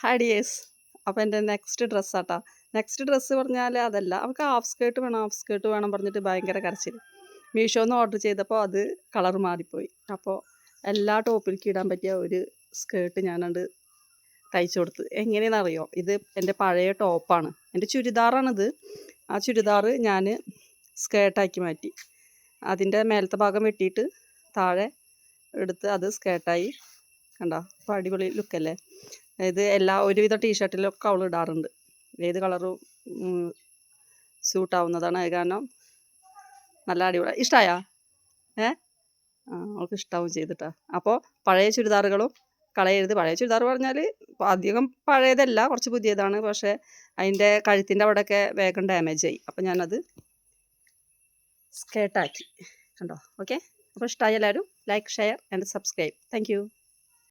Hi dears. അപ്പോൾ എൻ്റെ next ഡ്രസ്സാട്ടാ. Next dress പറഞ്ഞാൽ അതല്ല, അവൾക്ക് ഹാഫ് സ്കേർട്ട് വേണം പറഞ്ഞിട്ട് ഭയങ്കര കരച്ചിൽ. മീഷോന്ന് ഓർഡർ ചെയ്തപ്പോൾ അത് കളർ മാറിപ്പോയി. അപ്പോൾ എല്ലാ ടോപ്പിലേക്ക് ഇടാൻ പറ്റിയ ഒരു സ്കേർട്ട് ഞാനത് തയ്ച്ചു കൊടുത്ത്. എങ്ങനെയാണെന്നറിയോ, ഇത് എൻ്റെ പഴയ ടോപ്പാണ്, എൻ്റെ ചുരിദാറാണിത്. ആ ചുരിദാർ ഞാൻ സ്കേർട്ടാക്കി മാറ്റി. അതിൻ്റെ മേലത്തെ ഭാഗം വെട്ടിയിട്ട് താഴെ എടുത്ത് അത് സ്കേർട്ടായി. കണ്ടോ, അപ്പോൾ അടിപൊളി ലുക്കല്ലേ. ഇത് ഒരുവിധ ടീഷർട്ടിലൊക്കെ അവൾ ഇടാറുണ്ട്. ഏത് കളറും സ്യൂട്ടാവുന്നതാണ്. അത് കാരണം നല്ല അടിപൊളി. ഇഷ്ടമായോ? അവൾക്ക് ഇഷ്ടാവും ചെയ്തിട്ടാ. അപ്പോൾ പഴയ ചുരിദാറുകളും കളയരുത്. പഴയ ചുരിദാർ പറഞ്ഞാൽ അധികം പഴയതല്ല, കുറച്ച് പുതിയതാണ്. പക്ഷേ അതിൻ്റെ കഴുത്തിൻ്റെ അവിടെയൊക്കെ വേഗം ഡാമേജ് ആയി. അപ്പോൾ ഞാനത് സ്കേർട്ടാക്കി. കണ്ടോ? ഓക്കെ. അപ്പോൾ ഇഷ്ടമായ എല്ലാവരും like, share and subscribe. Thank you.